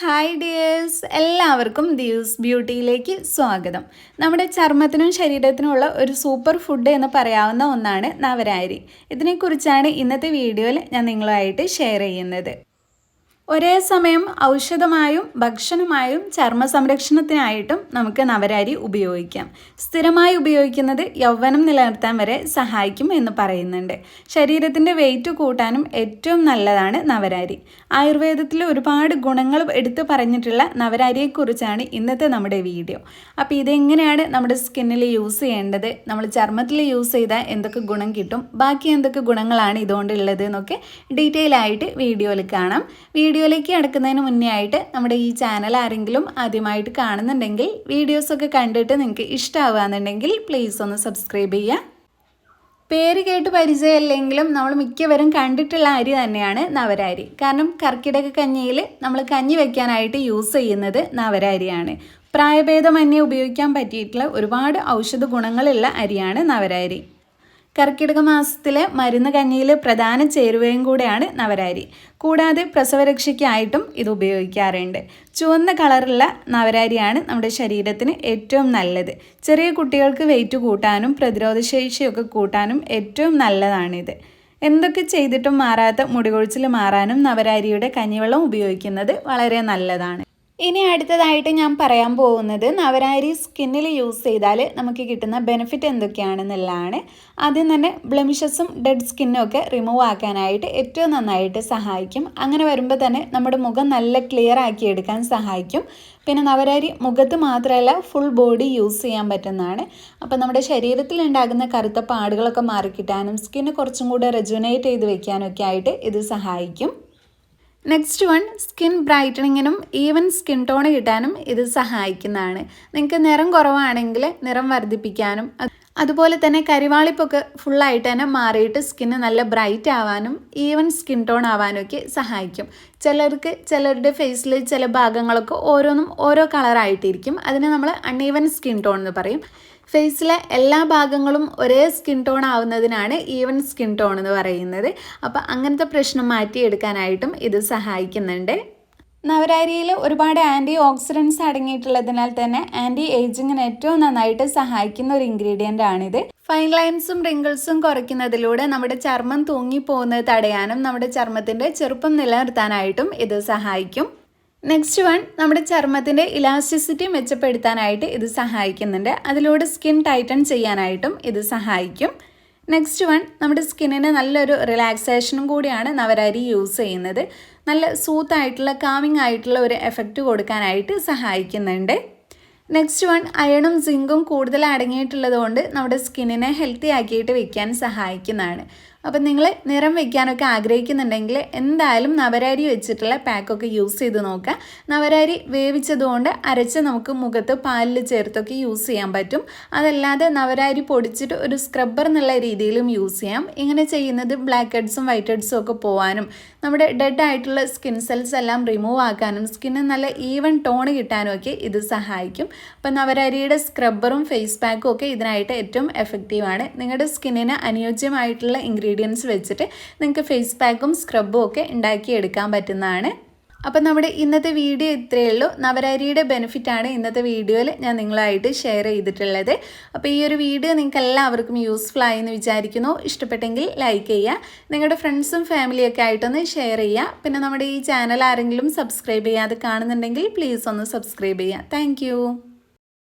Hi dears, എല്ലാവർക്കും ദിയൂസ് ബ്യൂട്ടിയിലേക്ക് സ്വാഗതം. നമ്മുടെ ചർമ്മത്തിനും ശരീരത്തിനുമുള്ള ഒരു സൂപ്പർ ഫുഡ് എന്ന് പറയാവുന്ന ഒന്നാണ് നവരാരി. ഇതിനെക്കുറിച്ചാണ് ഇന്നത്തെ വീഡിയോയിൽ ഞാൻ നിങ്ങളുമായിട്ട് ഷെയർ ചെയ്യുന്നത്. ഒരേ സമയം ഔഷധമായും ഭക്ഷണമായും ചർമ്മ സംരക്ഷണത്തിനായിട്ടും നമുക്ക് നവരാരി ഉപയോഗിക്കാം. സ്ഥിരമായി ഉപയോഗിക്കുന്നത് യൗവനം നിലനിർത്താൻ വരെ സഹായിക്കും എന്ന് പറയുന്നുണ്ട്. ശരീരത്തിൻ്റെ വെയിറ്റ് കൂട്ടാനും ഏറ്റവും നല്ലതാണ് നവരാരി. ആയുർവേദത്തിൽ ഒരുപാട് ഗുണങ്ങൾ എടുത്തു പറഞ്ഞിട്ടുള്ള നവരാരിയെക്കുറിച്ചാണ് ഇന്നത്തെ നമ്മുടെ വീഡിയോ. അപ്പോൾ ഇതെങ്ങനെയാണ് നമ്മുടെ സ്കിന്നിൽ യൂസ് ചെയ്യേണ്ടത്, നമ്മൾ ചർമ്മത്തിൽ യൂസ് ചെയ്താൽ എന്തൊക്കെ ഗുണം കിട്ടും, ബാക്കി എന്തൊക്കെ ഗുണങ്ങളാണ് ഇതുകൊണ്ടുള്ളത് എന്നൊക്കെ ഡീറ്റെയിൽ ആയിട്ട് വീഡിയോയിൽ കാണാം. വീഡിയോയിലേക്ക് കിടക്കുന്നതിന് മുന്നേ ആയിട്ട് നമ്മുടെ ഈ ചാനൽ ആരെങ്കിലും ആദ്യമായിട്ട് കാണുന്നുണ്ടെങ്കിൽ വീഡിയോസൊക്കെ കണ്ടിട്ട് നിങ്ങൾക്ക് ഇഷ്ടമാവുകയെന്നുണ്ടെങ്കിൽ പ്ലീസ് ഒന്ന് സബ്സ്ക്രൈബ് ചെയ്യുക. പേര് കേട്ട് പരിചയമില്ലെങ്കിലും നമ്മൾ മിക്കവരും കണ്ടിട്ടുള്ള അരി തന്നെയാണ് നവരാരി. കാരണം കർക്കിടക കഞ്ഞിയിൽ നമ്മൾ കഞ്ഞി വയ്ക്കാനായിട്ട് യൂസ് ചെയ്യുന്നത് നവരാരിയാണ്. പ്രായഭേദമന്യേ ഉപയോഗിക്കാൻ പറ്റിയിട്ടുള്ള ഒരുപാട് ഔഷധ ഗുണങ്ങളുള്ള അരിയാണ് നവരാരി. കർക്കിടക മാസത്തിലെ മരുന്ന് കഞ്ഞിയിൽ പ്രധാന ചേരുവയും കൂടെയാണ് നവരാരി. കൂടാതെ പ്രസവരക്ഷയ്ക്കായിട്ടും ഇത് ഉപയോഗിക്കാറുണ്ട്. ചുവന്ന കളറുള്ള നവരാരിയാണ് നമ്മുടെ ശരീരത്തിന് ഏറ്റവും നല്ലത്. ചെറിയ കുട്ടികൾക്ക് വെയിറ്റ് കൂട്ടാനും പ്രതിരോധശേഷിയൊക്കെ കൂട്ടാനും ഏറ്റവും നല്ലതാണിത്. എന്തൊക്കെ ചെയ്തിട്ടും മാറാത്ത മുടികൊഴിച്ചിൽ മാറാനും നവരാരിയുടെ കഞ്ഞിവെള്ളം ഉപയോഗിക്കുന്നത് വളരെ നല്ലതാണ്. ഇനി അടുത്തതായിട്ട് ഞാൻ പറയാൻ പോകുന്നത് നവരാരി സ്കിന്നിൽ യൂസ് ചെയ്താൽ നമുക്ക് കിട്ടുന്ന ബെനിഫിറ്റ് എന്തൊക്കെയാണെന്നുള്ളതാണ്. ആദ്യം തന്നെ ബ്ലെമിഷസും ഡെഡ് സ്കിന്നും ഒക്കെ റിമൂവ് ആക്കാനായിട്ട് ഏറ്റവും നന്നായിട്ട് സഹായിക്കും. അങ്ങനെ വരുമ്പോൾ തന്നെ നമ്മുടെ മുഖം നല്ല ക്ലിയർ ആക്കി എടുക്കാൻ സഹായിക്കും. പിന്നെ നവരാരി മുഖത്ത് മാത്രമല്ല ഫുൾ ബോഡി യൂസ് ചെയ്യാൻ പറ്റുന്നതാണ്. അപ്പോൾ നമ്മുടെ ശരീരത്തിൽ ഉണ്ടാകുന്ന കറുത്ത പാടുകളൊക്കെ മാറിക്കിട്ടാനും സ്കിന്ന് കുറച്ചും കൂടെ റെജുനേറ്റ് ചെയ്ത് വെക്കാനൊക്കെ ആയിട്ട് ഇത് സഹായിക്കും. നെക്സ്റ്റ് വൺ, സ്കിൻ ബ്രൈറ്റനിങ്ങിനും ഈവൻ സ്കിൻ ടോൺ കിട്ടാനും ഇത് സഹായിക്കുന്നതാണ്. നിങ്ങൾക്ക് നിറം കുറവാണെങ്കിൽ നിറം വർദ്ധിപ്പിക്കാനും അതുപോലെ തന്നെ കരിവാളിപ്പൊക്കെ ഫുള്ളായിട്ട് തന്നെ മാറിയിട്ട് സ്കിന്ന് നല്ല ബ്രൈറ്റ് ആവാനും ഈവൻ സ്കിൻ ടോൺ ആവാനും ഒക്കെ സഹായിക്കും. ചിലരുടെ ഫേസിൽ ചില ഭാഗങ്ങളൊക്കെ ഓരോന്നും ഓരോ കളറായിട്ടിരിക്കും. അതിനെ നമ്മൾ അൺഈവൻ സ്കിൻ ടോൺ എന്ന് പറയും. ഫേസിലെ എല്ലാ ഭാഗങ്ങളും ഒരേ സ്കിൻ ടോൺ ആവുന്നതിനാണ് ഈവൻ സ്കിൻ ടോൺ എന്ന് പറയുന്നത്. അപ്പോൾ അങ്ങനത്തെ പ്രശ്നം മാറ്റിയെടുക്കാനായിട്ടും ഇത് സഹായിക്കുന്നുണ്ട്. നവരാരിയിൽ ഒരുപാട് ആൻറ്റി ഓക്സിഡൻസ് അടങ്ങിയിട്ടുള്ളതിനാൽ തന്നെ ആൻറ്റി ഏജിങ്ങിന് ഏറ്റവും നന്നായിട്ട് സഹായിക്കുന്ന ഒരു ഇൻഗ്രീഡിയൻ്റ് ആണിത്. ഫൈൻ ലൈൻസും റിങ്കിൾസും കുറയ്ക്കുന്നതിലൂടെ നമ്മുടെ ചർമ്മം തൂങ്ങിപ്പോകുന്നത് തടയാനും നമ്മുടെ ചർമ്മത്തിൻ്റെ ചെറുപ്പം നിലനിർത്താനായിട്ടും ഇത് സഹായിക്കും. നെക്സ്റ്റ് വൺ, നമ്മുടെ ചർമ്മത്തിൻ്റെ ഇലാസ്റ്റിസിറ്റി മെച്ചപ്പെടുത്താനായിട്ട് ഇത് സഹായിക്കുന്നുണ്ട്. അതിലൂടെ സ്കിൻ ടൈറ്റൻ ചെയ്യാനായിട്ടും ഇത് സഹായിക്കും. നെക്സ്റ്റ് വൺ, നമ്മുടെ സ്കിന്നിന് നല്ലൊരു റിലാക്സേഷനും കൂടിയാണ് നവരാരി യൂസ് ചെയ്യുന്നത്. നല്ല സൂത്തായിട്ടുള്ള കാമിങ് ആയിട്ടുള്ള ഒരു എഫക്റ്റ് കൊടുക്കാനായിട്ട് സഹായിക്കുന്നുണ്ട്. നെക്സ്റ്റ് വൺ, അയണും സിങ്കും കൂടുതൽ അടങ്ങിയിട്ടുള്ളത് കൊണ്ട് നമ്മുടെ സ്കിന്നിനെ ഹെൽത്തി ആക്കിയിട്ട് വെക്കാൻ സഹായിക്കുന്നതാണ്. അപ്പം നിങ്ങൾ നിറം വയ്ക്കാനൊക്കെ ആഗ്രഹിക്കുന്നുണ്ടെങ്കിൽ എന്തായാലും നവരാരി വെച്ചിട്ടുള്ള പാക്കൊക്കെ യൂസ് ചെയ്ത് നോക്കുക. നവരാരി വേവിച്ചതുകൊണ്ട് അരച്ച് നമുക്ക് മുഖത്ത് പാലിൽ ചേർത്തൊക്കെ യൂസ് ചെയ്യാൻ പറ്റും. അതല്ലാതെ നവരാരി പൊടിച്ചിട്ട് ഒരു സ്ക്രബ്ബർ എന്നുള്ള രീതിയിലും യൂസ് ചെയ്യാം. ഇങ്ങനെ ചെയ്യുന്നത് ബ്ലാക്ക് ഹെഡ്സും വൈറ്റ് ഹെഡ്സും ഒക്കെ പോകാനും നമ്മുടെ ഡെഡ് ആയിട്ടുള്ള സ്കിൻ സെൽസ് എല്ലാം റിമൂവ് ആക്കാനും സ്കിന്നിന് നല്ല ഈവൻ ടോൺ കിട്ടാനും ഒക്കെ ഇത് സഹായിക്കും. അപ്പം നവരാരിയുടെ സ്ക്രബ്ബറും ഫേസ് പാക്കും ഒക്കെ ഇതിനായിട്ട് ഏറ്റവും എഫക്റ്റീവാണ്. നിങ്ങളുടെ സ്കിന്നിന് അനുയോജ്യമായിട്ടുള്ള ഇൻഗ്രീഡിയൻസ് വെച്ചിട്ട് നിങ്ങൾക്ക് ഫേസ് പാക്കും സ്ക്രബും ഒക്കെ ഉണ്ടാക്കിയെടുക്കാൻ പറ്റുന്നതാണ്. അപ്പം നമ്മുടെ ഇന്നത്തെ വീഡിയോ ഇത്രയേ ഉള്ളൂ. നവരാരിയുടെ ബെനിഫിറ്റാണ് ഇന്നത്തെ വീഡിയോയിൽ ഞാൻ നിങ്ങളായിട്ട് ഷെയർ ചെയ്തിട്ടുള്ളത്. അപ്പോൾ ഈ ഒരു വീഡിയോ നിങ്ങൾക്ക് എല്ലാവർക്കും യൂസ്ഫുൾ ആയി എന്ന് വിചാരിക്കുന്നു. ഇഷ്ടപ്പെട്ടെങ്കിൽ ലൈക്ക് ചെയ്യുക, നിങ്ങളുടെ ഫ്രണ്ട്സും ഫാമിലിയൊക്കെ ആയിട്ടൊന്ന് ഷെയർ ചെയ്യുക. പിന്നെ നമ്മുടെ ഈ ചാനൽ ആരെങ്കിലും സബ്സ്ക്രൈബ് ചെയ്യാതെ കാണുന്നുണ്ടെങ്കിൽ പ്ലീസ് ഒന്ന് സബ്സ്ക്രൈബ് ചെയ്യുക. താങ്ക്